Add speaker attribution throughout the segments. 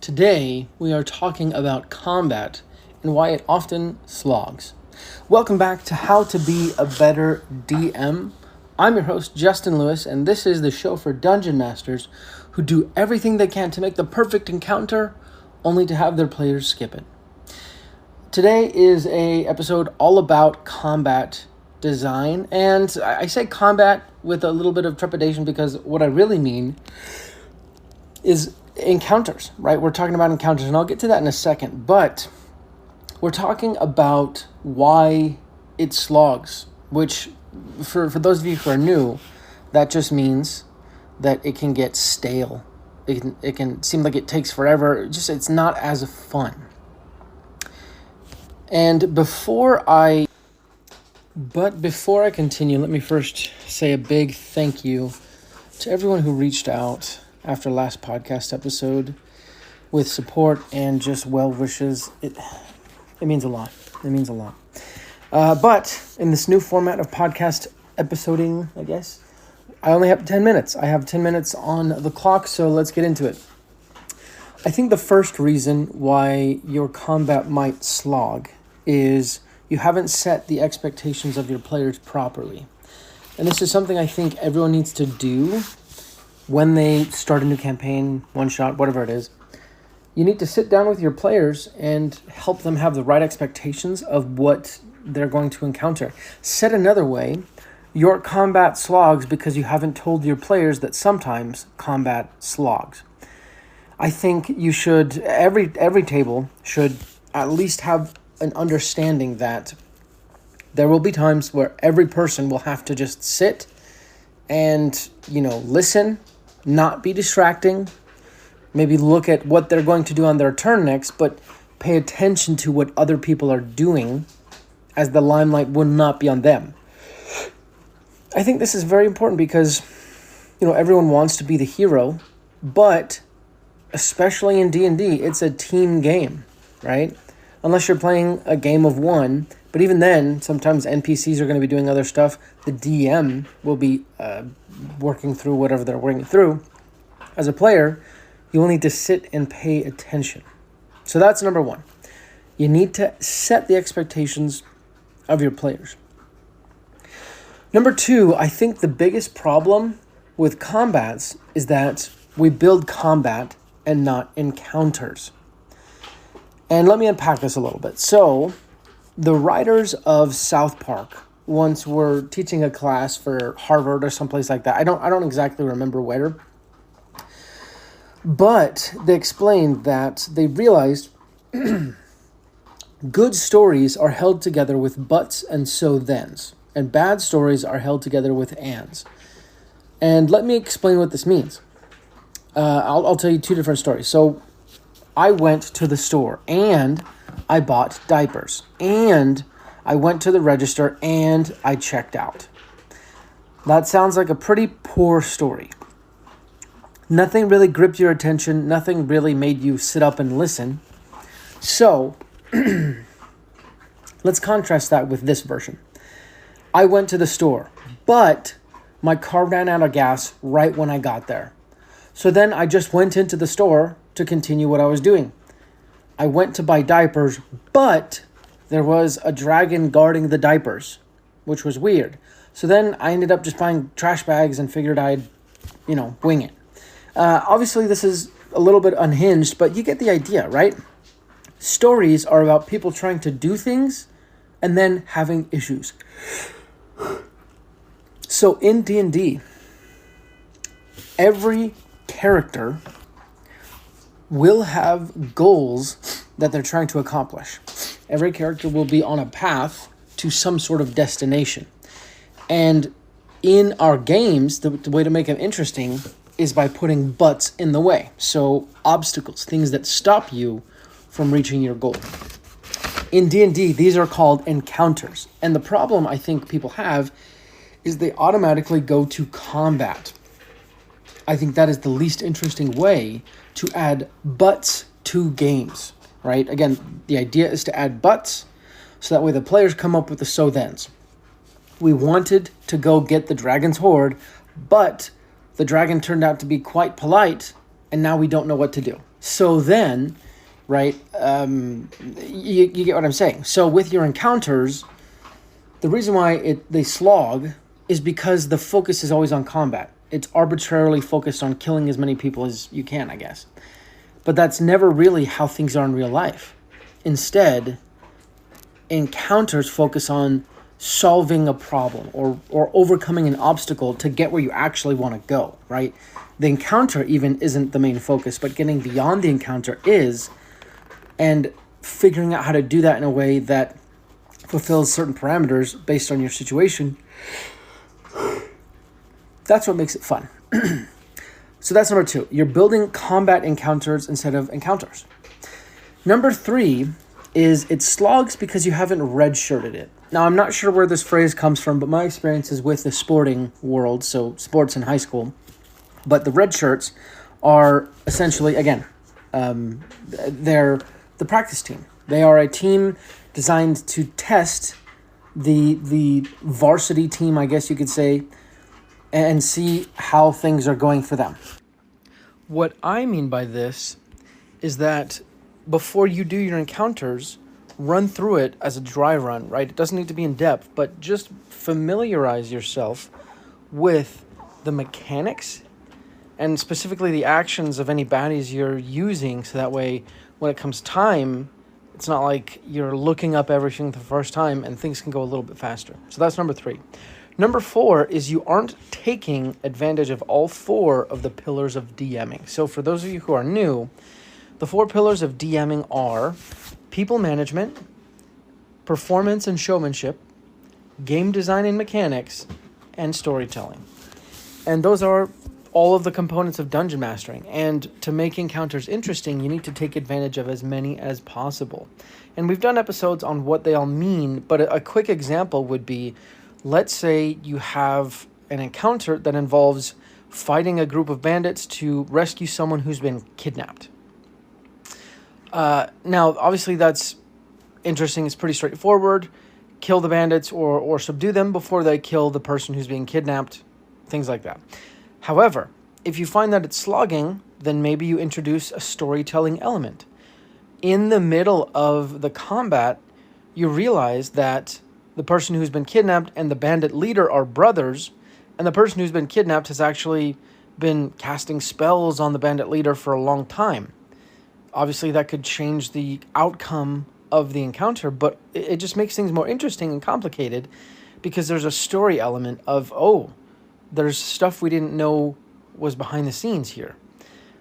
Speaker 1: Today, we are talking about combat and why it often slogs. Welcome back to How to Be a Better DM. I'm your host, Justin Lewis, and this is the show for dungeon masters who do everything they can to make the perfect encounter, only to have their players skip it. Today is an episode all about combat design, and I say combat with a little bit of trepidation because what I really mean is encounters, right? We're talking about encounters, and I'll get to that in a second, but we're talking about why it slogs, which for those of you who are new, that just means that it can get stale. It can seem like it takes forever. It's not as fun. And before I continue, let me first say a big thank you to everyone who reached out after last podcast episode with support and just well wishes. It means a lot. It means a lot. But in this new format of podcast episoding, I guess, I only have 10 minutes. I have 10 minutes on the clock, so let's get into it. I think the first reason why your combat might slog is you haven't set the expectations of your players properly. And this is something I think everyone needs to do when they start a new campaign, one shot, whatever it is. You need to sit down with your players and help them have the right expectations of what they're going to encounter. Said another way, your combat slogs because you haven't told your players that sometimes combat slogs. I think you should, every table should at least have an understanding that there will be times where every person will have to just sit and, listen, not be distracting, maybe look at what they're going to do on their turn next, but pay attention to what other people are doing as the limelight will not be on them. I think this is very important because, everyone wants to be the hero, but especially in D&D, it's a team game, right? Unless you're playing a game of one, but even then, sometimes NPCs are going to be doing other stuff. The DM will be working through whatever they're working through. As a player, you will need to sit and pay attention. So that's number one. You need to set the expectations of your players. Number two, I think the biggest problem with combats is that we build combat and not encounters. And let me unpack this a little bit. So, the writers of South Park once were teaching a class for Harvard or someplace like that. I don't exactly remember where. But they explained that they realized good stories are held together with buts and so-thens, and bad stories are held together with ands. And let me explain what this means. I'll tell you two different stories. So I went to the store and I bought diapers, and I went to the register and I checked out. That sounds like a pretty poor story. Nothing really gripped your attention. Nothing really made you sit up and listen. So let's contrast that with this version. I went to the store, but my car ran out of gas right when I got there. So then I just went into the store to continue what I was doing. I went to buy diapers, but there was a dragon guarding the diapers, which was weird. So then I ended up just buying trash bags and figured I'd, wing it. Obviously, this is a little bit unhinged, but you get the idea, right? Stories are about people trying to do things and then having issues. So in D&D, every character will have goals that they're trying to accomplish. Every character will be on a path to some sort of destination. And in our games, the way to make them interesting is by putting butts in the way. So obstacles, things that stop you from reaching your goal. In D&D, these are called encounters. And the problem I think people have is they automatically go to combat. I think that is the least interesting way to add butts to games, right? Again, the idea is to add butts so that way the players come up with the so-thens. We wanted to go get the dragon's hoard, but the dragon turned out to be quite polite, and now we don't know what to do. So then, right, you get what I'm saying. So with your encounters, the reason why they slog is because the focus is always on combat. It's arbitrarily focused on killing as many people as you can, I guess. But that's never really how things are in real life. Instead, encounters focus on solving a problem or overcoming an obstacle to get where you actually want to go, right? The encounter even isn't the main focus, but getting beyond the encounter is, and figuring out how to do that in a way that fulfills certain parameters based on your situation. That's what makes it fun. So that's number 2. You're building combat encounters instead of encounters. Number 3 is it slogs because you haven't redshirted it. Now, I'm not sure where this phrase comes from, but my experience is with the sporting world, so sports in high school. But the red shirts are essentially, again, they're the practice team. They are a team designed to test the varsity team, I guess you could say, and see how things are going for them. What I mean by this is that before you do your encounters, run through it as a dry run, right? It doesn't need to be in depth, but just familiarize yourself with the mechanics and specifically the actions of any baddies you're using, so that way when it comes time, it's not like you're looking up everything the first time and things can go a little bit faster. So that's number 3. Number 4 is you aren't taking advantage of all 4 of the pillars of DMing. So for those of you who are new, the 4 pillars of DMing are people management, performance and showmanship, game design and mechanics, and storytelling. And those are all of the components of dungeon mastering. And to make encounters interesting, you need to take advantage of as many as possible. And we've done episodes on what they all mean, but a quick example would be, let's say you have an encounter that involves fighting a group of bandits to rescue someone who's been kidnapped. Now, obviously that's interesting. It's pretty straightforward. Kill the bandits or subdue them before they kill the person who's being kidnapped, things like that. However, if you find that it's slogging, then maybe you introduce a storytelling element. In the middle of the combat, you realize that the person who's been kidnapped and the bandit leader are brothers, and the person who's been kidnapped has actually been casting spells on the bandit leader for a long time. Obviously, that could change the outcome of the encounter, but it just makes things more interesting and complicated because there's a story element of, there's stuff we didn't know was behind the scenes here.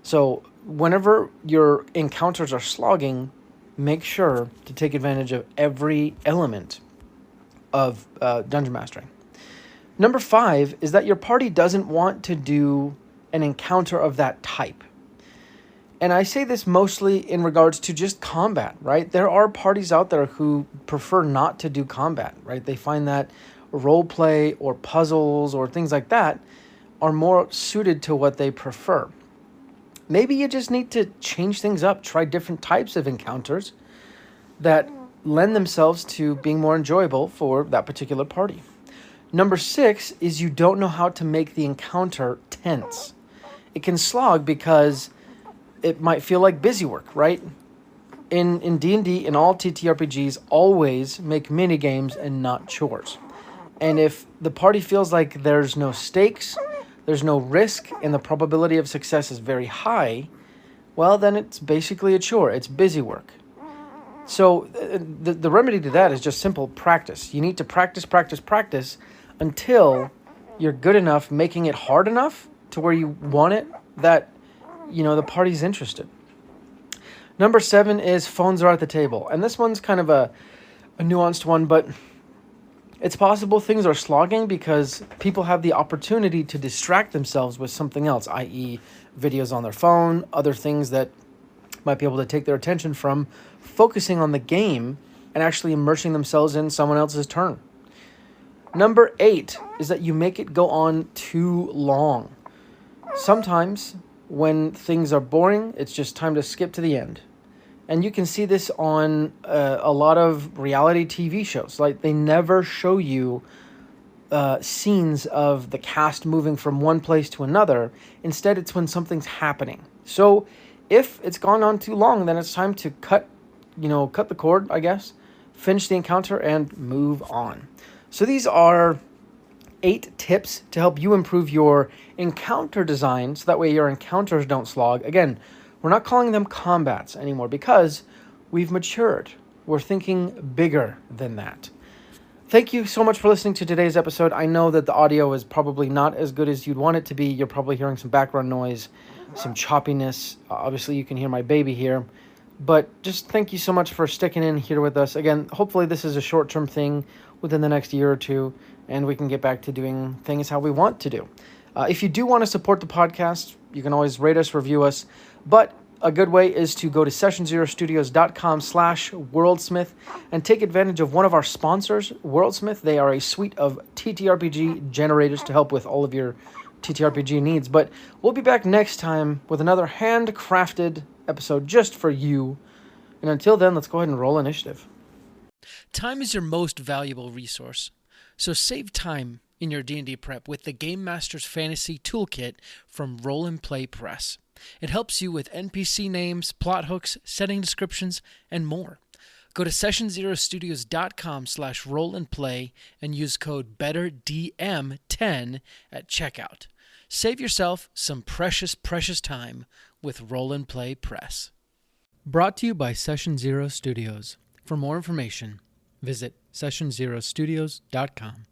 Speaker 1: So whenever your encounters are slogging, make sure to take advantage of every element of dungeon mastering. Number 5 is that your party doesn't want to do an encounter of that type. And I say this mostly in regards to just combat, right? There are parties out there who prefer not to do combat, right? They find that role play or puzzles or things like that are more suited to what they prefer. Maybe you just need to change things up, try different types of encounters that lend themselves to being more enjoyable for that particular party. Number 6 is you don't know how to make the encounter tense. It can slog because it might feel like busy work, right? In D&D, in all TTRPGs, always make mini games and not chores. And if the party feels like there's no stakes, there's no risk, and the probability of success is very high, well, then it's basically a chore. It's busy work. So the remedy to that is just simple practice. You need to practice until you're good enough, making it hard enough to where you want it, that, the party's interested. Number 7 is phones are at the table. And this one's kind of a nuanced one, but it's possible things are slogging because people have the opportunity to distract themselves with something else, i.e. videos on their phone, other things that might be able to take their attention from focusing on the game and actually immersing themselves in someone else's turn. Number 8 is that you make it go on too long. Sometimes when things are boring, it's just time to skip to the end. And you can see this on a lot of reality TV shows. Like, they never show you scenes of the cast moving from one place to another. Instead, it's when something's happening. So If it's gone on too long, then it's time to cut the cord, I guess, finish the encounter, and move on. So these are 8 tips to help you improve your encounter design so that way your encounters don't slog. Again, we're not calling them combats anymore because we've matured. We're thinking bigger than that. Thank you so much for listening to today's episode. I know that the audio is probably not as good as you'd want it to be. You're probably hearing some background noise, some choppiness. Obviously, you can hear my baby here. But just thank you so much for sticking in here with us. Again, hopefully this is a short-term thing within the next year or two, and we can get back to doing things how we want to do. If you do want to support the podcast, you can always rate us, review us. But a good way is to go to sessionzerostudios.com/worldsmith and take advantage of one of our sponsors, Worldsmith. They are a suite of TTRPG generators to help with all of your TTRPG needs. But we'll be back next time with another handcrafted episode just for you. And until then, let's go ahead and roll initiative.
Speaker 2: Time is your most valuable resource, so save time in your D&D prep with the Game Master's Fantasy Toolkit from Roll and Play Press. It helps you with NPC names, plot hooks, setting descriptions, and more. Go to sessionzerostudios.com/rollandplay and use code BETTERDM10 at checkout. Save yourself some precious time with Roll and Play Press. Brought to you by Session Zero Studios. For more information, visit sessionzerostudios.com.